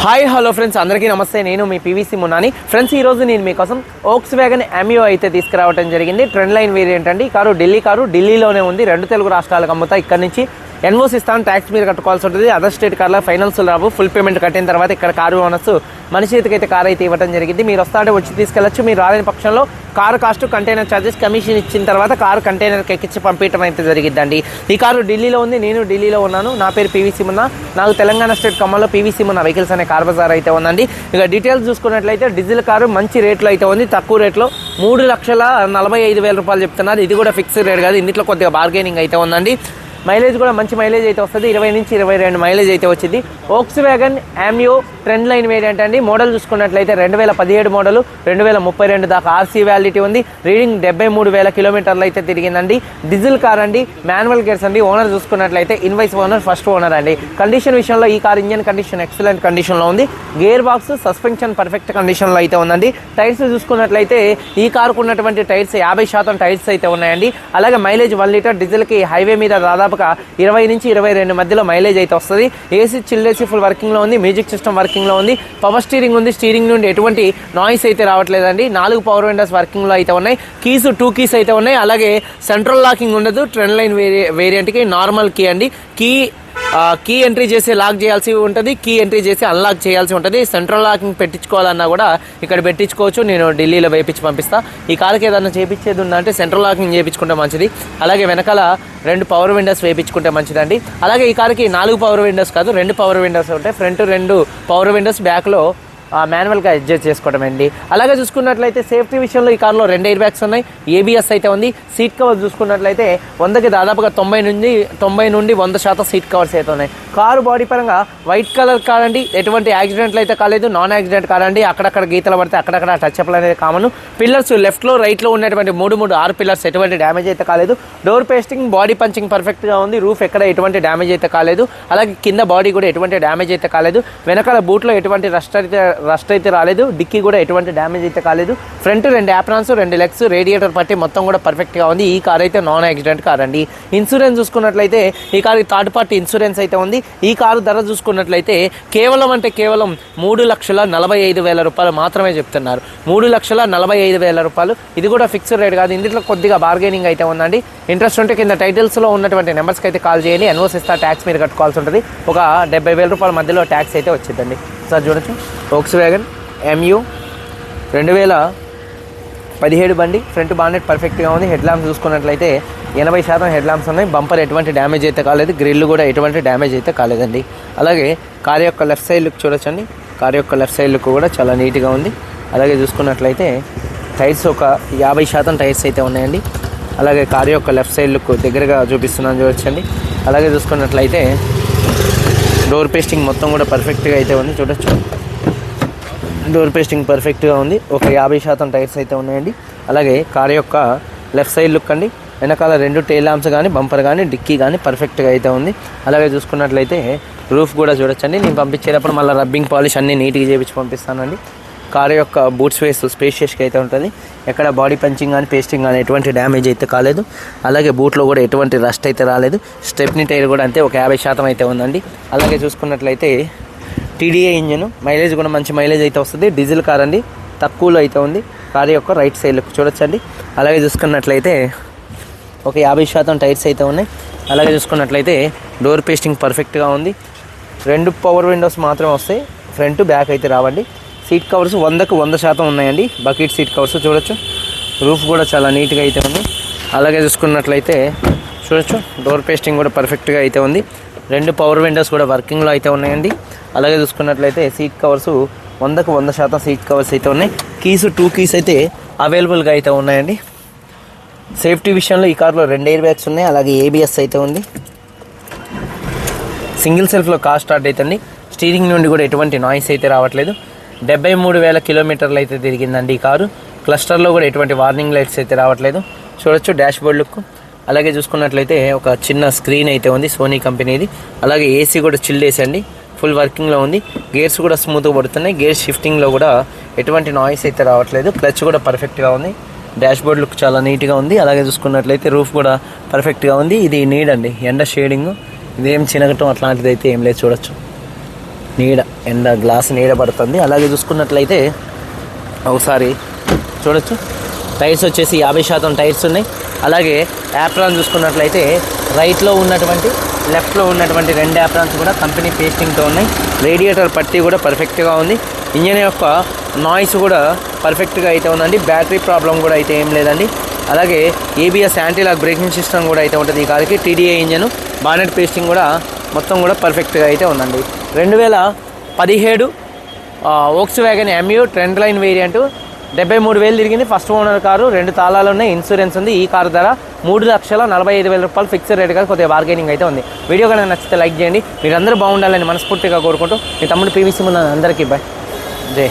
Hi hello friends, అందరికీ నమస్తే. నేను మీ పీవీసీ మున్నాని. ఫ్రెండ్స్, ఈరోజు నేను మీకోసం వోక్స్వ్యాగన్ ఎమియో అయితే తీసుకురావడం జరిగింది. ట్రెండ్ లైన్ వేరియంట్ అండి. ఈ కారు ఢిల్లీలోనే ఉంది. రెండు తెలుగు రాష్ట్రాలకు అమ్ముతా. ఇక్కడ నుంచి ఎన్ఓసి ఇస్తాను, ట్యాక్స్ మీరు కట్టుకోవాల్సి ఉంటుంది. అదర్ స్టేట్ కార్లో ఫైనాన్స్ రావు. ఫుల్ పేమెంట్ కట్టిన తర్వాత ఇక్కడ కారు ఓనర్స్ మన చేతికైతే కారు అయితే ఇవ్వడం జరిగింది. మీరు వస్తా అంటే వచ్చి తీసుకెళ్ళచ్చు. మీరు రాలేని పక్షంలో car cost, container charges, commission ఇచ్చిన తర్వాత కారు కంటైనర్కి ఎక్కించి పంపించడం అయితే జరిగిద్దండి. ఈ కారు ఢిల్లీలో ఉంది. నేను ఢిల్లీలో ఉన్నాను. నా పేరు పీవీసీ మున్నా. నాకు తెలంగాణ స్టేట్ ఖమ్మంలో పీవీసీ మున్నా వెహికల్స్ అనే కార్ బజార్ అయితే ఉందండి. ఇక డీటెయిల్స్ చూసుకున్నట్లయితే డీజిల్ కారు మంచి రేట్లో అయితే ఉంది. తక్కువ రేట్లో 3,45,000 రూపాయలు చెప్తున్నారు. ఇది కూడా ఫిక్స్డ్ రేట్ కాదు. ఇందులో కొద్దిగా బార్గెనింగ్ అయితే ఉందండి. మైలేజ్ కూడా మంచి మైలేజ్ అయితే వస్తుంది. 20 నుంచి 22 మైలేజ్ అయితే వచ్చింది. వోక్స్వ్యాగన్ ఎమియో ట్రెండ్ లైన్ వేరియంట్ అండి. మోడల్ చూసుకున్నట్లయితే 2017 మోడల్, 2032 దాకా ఆర్సీ వ్యాలిడిటీ ఉంది. రీడింగ్ 73,000 కిలోమీటర్లు అయితే తిరిగిందండి. డీజిల్ కార్ అండి. మాన్యువల్ గేర్స్ అండి. ఓనర్ చూసుకున్నట్లయితే ఇన్వాయిస్ ఓనర్, ఫస్ట్ ఓనర్ అండి. కండిషన్ విషయంలో ఈ కార్ ఇంజన్ కండిషన్ ఎక్సలెంట్ కండిషన్లో ఉంది. గేర్ బాక్స్, సస్పెన్షన్ పర్ఫెక్ట్ కండిషన్లో అయితే ఉందండి. టైర్స్ చూసుకున్నట్లయితే ఈ కారుకు ఉన్నటువంటి టైర్స్ 50% టైర్స్ అయితే ఉన్నాయండి. అలాగే మైలేజ్ 1 లీటర్. డీజిల్కి హైవే మీద దాదాపుగా 20 నుంచి 22 మధ్యలో మైలేజ్ అయితే వస్తుంది. ఏసీ, చిల్ ఏసీ ఫుల్ వర్కింగ్లో ఉంది. మ్యూజిక్ సిస్టమ్ వర్కింగ్లో ఉంది. పవర్ స్టీరింగ్ ఉంది. స్టీరింగ్ నుండి ఎటువంటి నాయిస్ అయితే రావట్లేదండి. 4 పవర్ విండోస్ వర్కింగ్లో అయితే ఉన్నాయి. కీస్ 2 కీస్ అయితే ఉన్నాయి. అలాగే సెంట్రల్ లాకింగ్ ఉండదు. ట్రెండ్ లైన్ వేరియంట్కి నార్మల్ కీ అండి. కీ ఎంట్రీ చేసి లాక్ చేయాల్సి ఉంటుంది. కీ ఎంట్రీ చేసి అన్లాక్ చేయాల్సి ఉంటుంది. సెంట్రల్ లాకింగ్ పెట్టించుకోవాలన్నా కూడా ఇక్కడ పెట్టించుకోవచ్చు. నేను ఢిల్లీలో వేయించి పంపిస్తా. ఈ కార్కి ఏదైనా చేయించేది ఉందంటే సెంట్రల్ లాకింగ్ చేయించుకుంటే మంచిది. అలాగే వెనకాల 2 పవర్ విండోస్ వేయించుకుంటే మంచిదండి. అలాగే ఈ కార్కి 4 పవర్ విండోస్ కాదు, 2 పవర్ విండోస్ ఉంటాయి. ఫ్రంట్ 2 పవర్ విండోస్, బ్యాక్లో మాన్యువల్గా అడ్జస్ట్ చేసుకోవడం అండి. అలాగే చూసుకున్నట్లయితే సేఫ్టీ విషయంలో ఈ కార్లో 2 ఎయిర్ బ్యాగ్స్ ఉన్నాయి. ఏబిఎస్ అయితే ఉంది. సీట్ కవర్స్ చూసుకున్నట్లయితే 100కి దాదాపుగా 90 నుండి 100% సీట్ కవర్స్ అయితే ఉన్నాయి. కారు బాడీ పరంగా వైట్ కలర్ కార్ అండి. ఎటువంటి యాక్సిడెంట్లు అయితే కాలేదు. నాన్ యాక్సిడెంట్ కార్ అండి. అక్కడక్కడ గీతలు పడితే అక్కడక్కడ టచ్ అప్లు అనేది కామన్. పిల్లర్స్ లెఫ్ట్లో రైట్లో ఉన్నటువంటి 6 పిల్లర్స్ ఎటువంటి డ్యామేజ్ అయితే కాలేదు. డోర్ పేస్టింగ్, బాడీ పంచింగ్ పర్ఫెక్ట్గా ఉంది. రూఫ్ ఎక్కడ ఎటువంటి డ్యామేజ్ అయితే కాలేదు. అలాగే కింద బాడీ కూడా ఎటువంటి డ్యామేజ్ అయితే కాలేదు. వెనకాల బూట్లో ఎటువంటి రస్ట్ అయితే రాలేదు. డిక్కీ కూడా ఎటువంటి డ్యామేజ్ అయితే కాలేదు. ఫ్రంట్ 2 యాప్రాన్స్, 2 లెగ్స్, రేడియేటర్ పట్టి మొత్తం కూడా పర్ఫెక్ట్గా ఉంది. ఈ కార్ అయితే నాన్ యాక్సిడెంట్ కార్ అండి. ఇన్సూరెన్స్ చూసుకున్నట్లయితే ఈ కార్ థర్డ్ పార్టీ ఇన్సూరెన్స్ అయితే ఉంది. ఈ కారు ధర చూసుకున్నట్లయితే కేవలం 3,45,000 రూపాయలు మాత్రమే చెప్తున్నారు. 3,45,000 రూపాయలు. ఇది కూడా ఫిక్స్డ్ రేట్ కాదు. ఇందులో కొద్దిగా బార్గెనింగ్ అయితే ఉందండి. ఇంట్రెస్ట్ ఉంటే కింద టైటిల్స్లో ఉన్నటువంటి నెంబర్స్కి అయితే కాల్ చేయండి. ఎన్ఓసి ఇస్తా, ట్యాక్స్ మీరు కట్టుకోవాల్సి ఉంటుంది. ఒక 70,000 రూపాయల మధ్యలో ట్యాక్స్ అయితే వచ్చిందండి. సార్ చూడొచ్చు, వోక్స్వ్యాగన్ ఎమియో 2017 బండి. ఫ్రంట్ బానెట్ పర్ఫెక్ట్గా ఉంది. హెడ్ ల్యాంప్స్ చూసుకున్నట్లయితే 80% హెడ్ ల్యాంప్స్ ఉన్నాయి. బంపర్ ఎటువంటి డ్యామేజ్ అయితే కాలేదు. గ్రిల్ కూడా ఎటువంటి డ్యామేజ్ అయితే కాలేదండి. అలాగే కార్ యొక్క లెఫ్ట్ సైడ్ లుక్ చూడొచ్చండి. కార్ యొక్క లెఫ్ట్ సైడ్ లుక్ కూడా చాలా నీట్గా ఉంది. అలాగే చూసుకున్నట్లయితే టైర్స్ ఒక 50% టైర్స్ అయితే ఉన్నాయండి. అలాగే కార్ యొక్క లెఫ్ట్ సైడ్ లుక్ దగ్గరగా చూపిస్తున్నాను చూడొచ్చండి. అలాగే చూసుకున్నట్లయితే డోర్ పేస్టింగ్ మొత్తం కూడా పర్ఫెక్ట్గా అయితే ఉంది. చూడొచ్చు, డోర్ పేస్టింగ్ పర్ఫెక్ట్గా ఉంది. ఒక 50% టైర్స్ అయితే ఉన్నాయండి. అలాగే కార్ యొక్క లెఫ్ట్ సైడ్ లుక్ అండి. వెనకాల 2 టైల్ ల్యాంప్స్ కానీ, బంపర్ కానీ, డిక్కీ కానీ పర్ఫెక్ట్గా అయితే ఉంది. అలాగే చూసుకున్నట్లయితే రూఫ్ కూడా చూడొచ్చండి. నేను పంపించేటప్పుడు మళ్ళీ రబ్బింగ్ పాలిష్ అన్నీ నీట్గా చేయించి పంపిస్తానండి. కారు యొక్క బూట్ స్పేస్ స్పేషియస్గా అయితే ఉంటుంది. ఎక్కడ బాడీ పంచింగ్ కానీ, పేస్టింగ్ కానీ ఎటువంటి డ్యామేజ్ అయితే కాలేదు. అలాగే బూట్లో కూడా ఎటువంటి రస్ట్ అయితే రాలేదు. స్టెప్నీ టైర్ కూడా అంతే, ఒక 50% అయితే ఉందండి. అలాగే చూసుకున్నట్లయితే టీడీఏ ఇంజన్. మైలేజ్ కూడా మంచి మైలేజ్ అయితే వస్తుంది. డీజిల్ కార్ అండి. తక్కువలో అయితే ఉంది. కారు యొక్క రైట్ సైడ్ లుక్ చూడొచ్చండి. అలాగే చూసుకున్నట్లయితే ఒక 50% టైర్స్ అయితే ఉన్నాయి. అలాగే చూసుకున్నట్లయితే డోర్ పేస్టింగ్ పర్ఫెక్ట్గా ఉంది. 2 పవర్ విండోస్ మాత్రమే వస్తాయి. ఫ్రంట్, బ్యాక్ అయితే రావండి. సీట్ కవర్స్ 100కి 100% ఉన్నాయండి. బకెట్ సీట్ కవర్స్ చూడొచ్చు. రూఫ్ కూడా చాలా నీట్గా అయితే ఉంది. అలాగే చూసుకున్నట్లయితే చూడొచ్చు, డోర్ పేస్టింగ్ కూడా పర్ఫెక్ట్గా అయితే ఉంది. 2 పవర్ విండోస్ కూడా వర్కింగ్లో అయితే ఉన్నాయండి. అలాగే చూసుకున్నట్లయితే సీట్ కవర్స్ 100కి 100% సీట్ కవర్స్ అయితే ఉన్నాయి. కీస్ 2 కీస్ అయితే అవైలబుల్గా అయితే ఉన్నాయండి. సేఫ్టీ విషయంలో ఈ కార్లో 2 ఎయిర్ బ్యాగ్స్ ఉన్నాయి. అలాగే ఏబిఎస్ అయితే ఉంది. సింగిల్ సెల్ఫ్లో కార్ స్టార్ట్ అవుతుంది. స్టీరింగ్ నుండి కూడా ఎటువంటి నాయిస్ అయితే రావట్లేదు. 73,000 కిలోమీటర్లు అయితే తిరిగిందండి ఈ కారు. క్లస్టర్లో కూడా ఎటువంటి వార్నింగ్ లైట్స్ అయితే రావట్లేదు. చూడొచ్చు డాష్ బోర్డ్ లుక్. అలాగే చూసుకున్నట్లయితే ఒక చిన్న స్క్రీన్ అయితే ఉంది, సోనీ కంపెనీది. అలాగే ఏసీ కూడా చిల్డ్ ఏసీ అండి, ఫుల్ వర్కింగ్లో ఉంది. గేర్స్ కూడా స్మూత్గా పడుతున్నాయి. గేర్ షిఫ్టింగ్లో కూడా ఎటువంటి నాయిస్ అయితే రావట్లేదు. క్లచ్ కూడా పర్ఫెక్ట్గా ఉంది. డాష్ బోర్డ్ లుక్ చాలా నీట్గా ఉంది. అలాగే చూసుకున్నట్లయితే రూఫ్ కూడా పర్ఫెక్ట్గా ఉంది. ఇది నీడ్ అండి, ఎండ షేడింగ్. ఇదేం చినగటం అట్లాంటిది అయితే ఏం లేదు. చూడొచ్చు, నీడ ఎండ గ్లాస్ నీడ పడుతుంది. అలాగే చూసుకున్నట్లయితే ఒకసారి చూడొచ్చు, టైర్స్ వచ్చేసి 50% టైర్స్ ఉన్నాయి. అలాగే యాప్రాన్ చూసుకున్నట్లయితే రైట్లో ఉన్నటువంటి లెఫ్ట్లో ఉన్నటువంటి 2 యాప్రాన్స్ కూడా కంపెనీ పేస్టింగ్తో ఉన్నాయి. రేడియేటర్ పట్టీ కూడా పర్ఫెక్ట్గా ఉంది. ఇంజన్ యొక్క నాయిస్ కూడా పర్ఫెక్ట్గా అయితే ఉందండి. బ్యాటరీ ప్రాబ్లం కూడా అయితే ఏం లేదండి. అలాగే ABS anti lock braking system కూడా అయితే ఉంటుంది ఈ కార్కి. టీడీఏ ఇంజన్, బానెట్ పేస్టింగ్ కూడా మొత్తం కూడా పర్ఫెక్ట్గా అయితే ఉందండి. 2017 Volkswagen Ameo Trendline variant 73,000 తిరిగింది. ఫస్ట్ ఓనర్ కారు, 2 తాళాలు ఉన్నాయి, ఇన్సూరెన్స్ ఉంది. ఈ కారు ధర 3,45,000 రూపాయలు ఫిక్స్డ్ రేట్ కాదు, కొద్దిగా బార్గెనింగ్ అయితే ఉంది. వీడియో కనుక నచ్చితే లైక్ చేయండి. మీరందరూ బాగుండాలని మనస్ఫూర్తిగా కోరుకుంటూ మీ తమ్ముడు పీవీసీ ముందు అందరికీ బాయ్, జై.